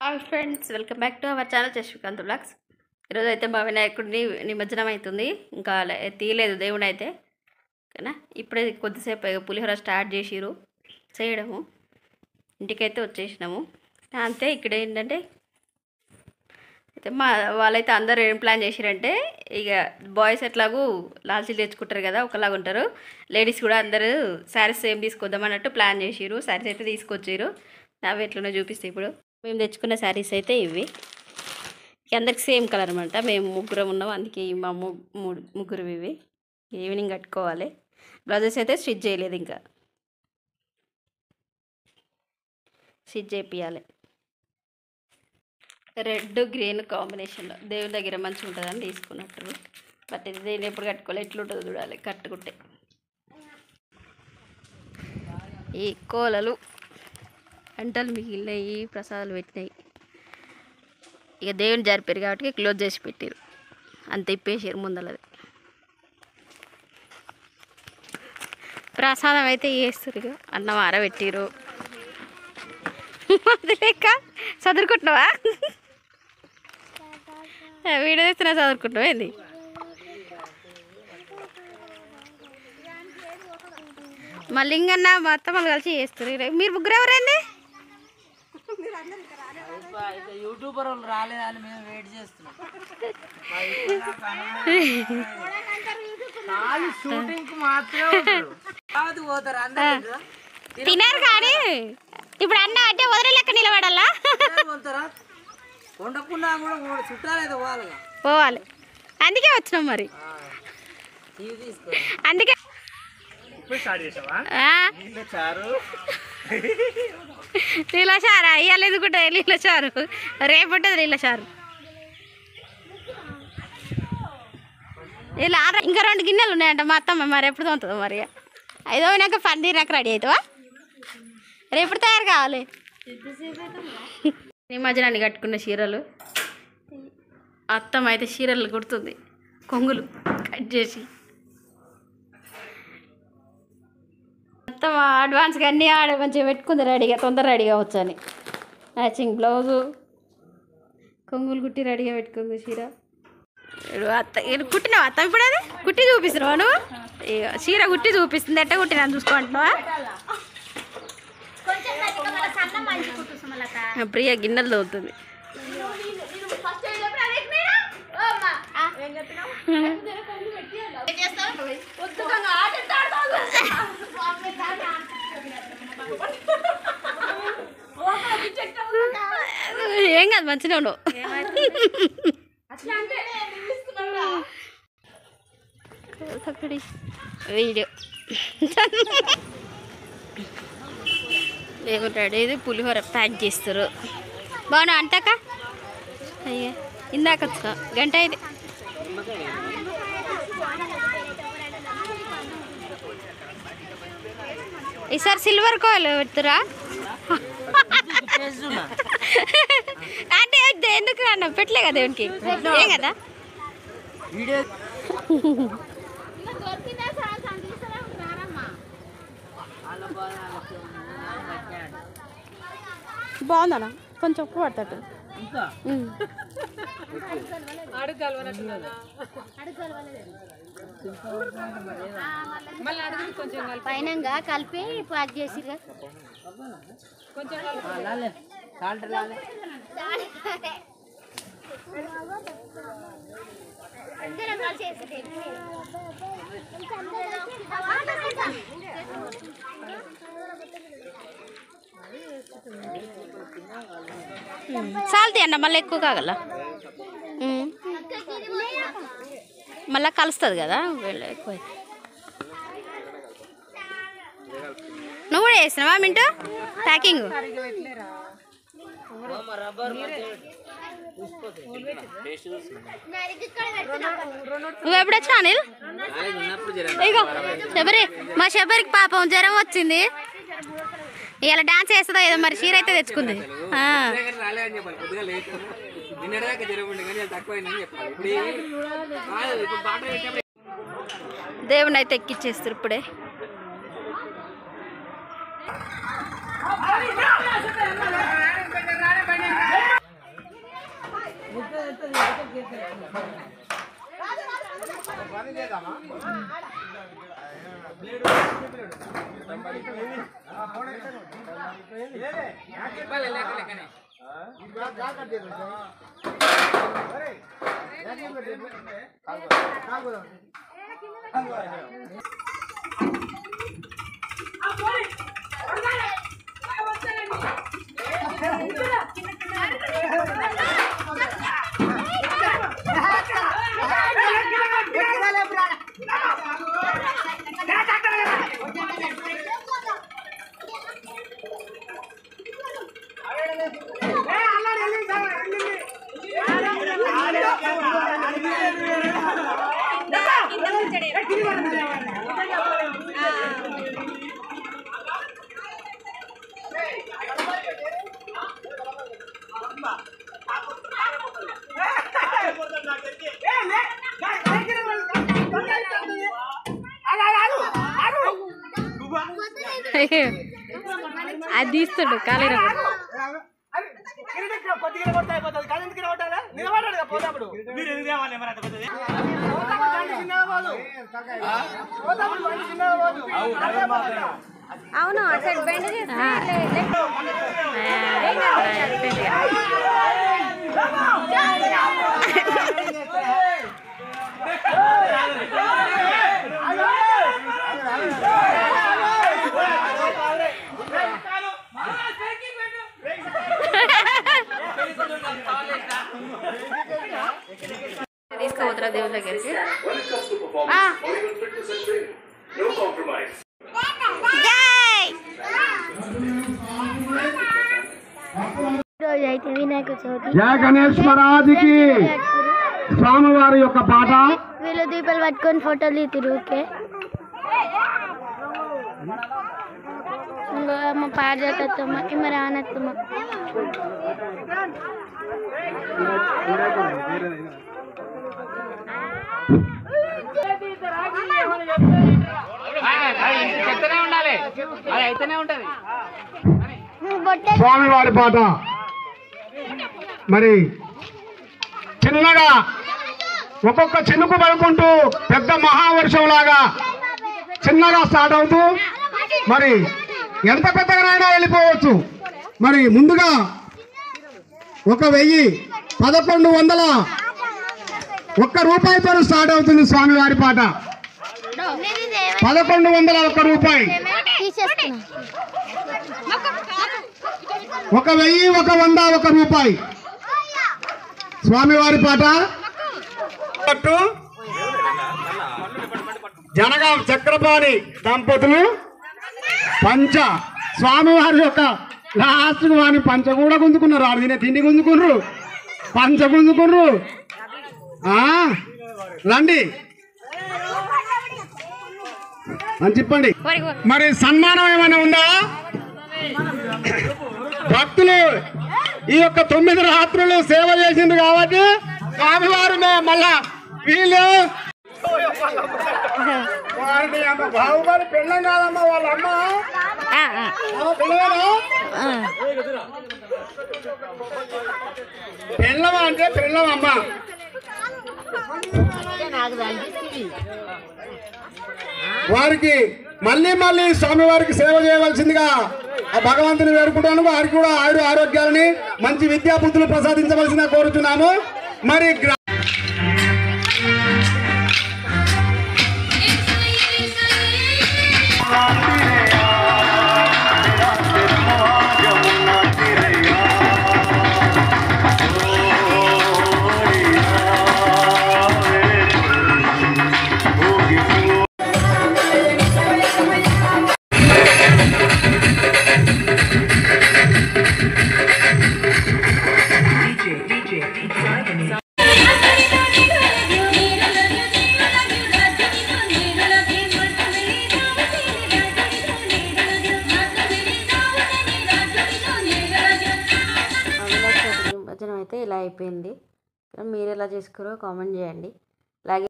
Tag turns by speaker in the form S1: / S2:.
S1: Hi friends, welcome back to our channel Shashikant blogs. ఈరోజు అయితే మా వినాయకుడిని నిమజ్జనం అవుతుంది. ఇంకా తీయలేదు దేవుడు అయితే ఓకేనా. ఇప్పుడే కొద్దిసేపు పులిహోర స్టార్ట్ చేసిరు చేయడము. ఇంటికైతే వచ్చేసినాము అంతే. ఇక్కడ ఏంటంటే అయితే వాళ్ళైతే అందరూ ఏం ప్లాన్ చేసిరంటే, ఇక బాయ్స్ ఎట్లాగూ లాల్చీలు తెచ్చుకుంటారు కదా, ఒకలాగా ఉంటారు. లేడీస్ కూడా అందరూ శారీస్ ఏం తీసుకొద్దాం అన్నట్టు ప్లాన్ చేసిరు. శారీస్ అయితే తీసుకొచ్చారు. అవి ఎట్లనో చూపిస్తాయి. ఇప్పుడు మేము తెచ్చుకున్న శారీస్ అయితే ఇవి. అందరికి సేమ్ కలర్ అనమాట. మేము ముగ్గురం ఉన్నాం, అందుకే మా ముగ్గురు ఇవి ఈవినింగ్ కట్టుకోవాలి. బ్లౌజెస్ అయితే స్టిచ్ చేయలేదు, ఇంకా స్టిచ్ చేపియాలి. రెడ్ గ్రీన్ కాంబినేషన్లో దేవుని దగ్గర మంచిగా ఉంటుందని తీసుకున్నట్టు. బట్ ఇది నేను ఎప్పుడు కట్టుకోవాలి, ఎట్లుంటుందో చూడాలి కట్టుకుంటే. ఈ కోలలు గంటలు మిగిలినాయి, ప్రసాదాలు పెట్టినాయి. ఇక దేవుని జరిపారు కాబట్టి క్లోజ్ చేసి పెట్టారు, అంత ఇప్పేసారు ముందలది. ప్రసాదం అయితే చేస్తారు. ఇక అన్నం ఆరబెట్టిరు. అది లెక్క చదువుకుంటున్నావా? వీడియో తెస్తున్నా చదువుకుంటున్నావా ఏంది? మళ్ళీ ఇంకన్న మా అత్త మళ్ళీ కలిసి చేస్తారు. మీరు ముగ్గురు ఎవరండి?
S2: యూట్యూబర్ రాలేదని మేము వెయిట్ చేస్తున్నాం. షూటింగ్ మాత్రమే పోతారు అందరూ.
S1: తినారు కానీ ఇప్పుడు అన్న అంటే వదిలే లెక్క నిలబడాలా?
S2: వండకుండా కూడా చుట్టాలేదు
S1: పోవాలి. అందుకే వచ్చినాం మరి. అందుకే నీళ్ళ చారా ఇవాళ ఎందుకుంటే నీళ్ళ చారు, రేపు ఉంటుంది నీళ్ళ చారు. ఇలా ఇంకా 2 గిన్నెలు ఉన్నాయంట మా అత్తమ్మ. మరి ఎప్పుడు తోముతుందో మరి. 5వ వినాక పని తీరాక రెడీ అవుతావా? రేపు తయారు కావాలి. నిమజ్జనాన్ని కట్టుకున్న చీరలు. అత్తమ్మ అయితే చీరలు కుడుతుంది, కొంగులు కట్ చేసి. మొత్తం అడ్వాన్స్గా అన్నీ ఆడ మంచిగా పెట్టుకుంది రెడీగా, తొందర రెడీగా వచ్చని. మ్యాచింగ్ బ్లౌజు, కొంగులు కుట్టి రెడీగా పెట్టుకుంది చీర. అత్త కుట్టినావా అత్త? ఇప్పుడు అది కుట్టి చూపిస్తున్నావా నువ్వు? చీర కుట్టి చూపిస్తుంది. ఎట్ట కుట్టినా చూసుకుంటున్నావా? ప్రియ గిన్నెలు తోలుతుంది. ఏం కాదు, మంచిగా ఉండవు. వీడియో ఏమంటాడు, ఇది పులిహోర ప్యాక్ చేస్తారు. బాగున్నా అంటాక? అయ్యా ఇందాక వచ్చా గంట ఇది. ఈసారి సిల్వర్ కాయిల్ పెడుతురా అంటే ఎందుకు అన్న పెట్టలే కదా దేవునికి, ఏం కదా. బాగుందన్నా, కొంచెం ఉప్పు పడతాడు. పైన కలిపి ప్యాక్ చేసి చాలుతాయి అన్న, మళ్ళీ ఎక్కువ కాగల, మళ్ళీ కలుస్తుంది కదా ఎక్కువ. నువ్వు కూడా చేసినావా మింటూ ప్యాకింగ్? నువ్వు ఎప్పుడు వచ్చినా అనిల్? ఇగో శబరి, మా శబరికి పాపం జ్వరం వచ్చింది. ఇలా డాన్స్ వేస్తుందా ఏదో, మరి చీర అయితే తెచ్చుకుంది. దేవుని అయితే ఎక్కిచ్చేస్తారు ఇప్పుడే. అది తీస్తుండు కాలేరు అవును అటు బెండ్ తీసుకోవద్దురా దేవుని దగ్గరికి.
S3: జయ గణేష్ మహారాజుకి స్వామివారి యొక్క పాట.
S4: వీళ్ళు దీపాలు పట్టుకొని ఫోటోలు తిరుగుకే అమ్మ పాడతమ్మ మరి ఆనత్తమ్మ
S3: స్వామివారి పాట మరి చిన్నగా ఒక్కొక్క చినుకు పడుకుంటూ పెద్ద మహావర్షం లాగా చిన్నగా స్టార్ట్ అవుతూ మరి ఎంత పెద్దగానైనా వెళ్ళిపోవచ్చు. మరి ముందుగా 1111 రూపాయితో స్టార్ట్ అవుతుంది స్వామివారి పాట. 1101 రూపాయి, 1101 రూపాయి స్వామివారి పాట. జనగాం చక్రపాణి దంపతులు పంచ స్వామివారి యొక్క లాస్ట్ వాని పంచ కూడా గుంజుకున్నారు. ఆడిన తిండి గుంజుకున్నారు, పంచ గుంజుకున్నారు. రండి అని చెప్పండి. మరి సన్మానం ఏమైనా ఉందా? భక్తులు ఈ యొక్క 9 రాత్రులు సేవ చేసిండ్రు కాబట్టి స్వామివారు మళ్ళా వీళ్ళు బాబుగారు పెళ్ళం కాదమ్మా, వాళ్ళ అమ్మ పెళ్ళమా అంటే పెళ్ళమమ్మ. వారికి మళ్ళీ మళ్ళీ స్వామివారికి సేవ చేయవలసిందిగా ఆ భగవంతుని వేడుకుంటాను. వారికి కూడా ఆరోగ్యాలని మంచి విద్యాబుద్ధులు ప్రసాదించవలసిందిగా కోరుతున్నాము. మరి
S1: భజన అయితే ఇలా అయిపోయింది. మీరు ఎలా చేసుకున్నారో కామెంట్ చేయండి. అలాగే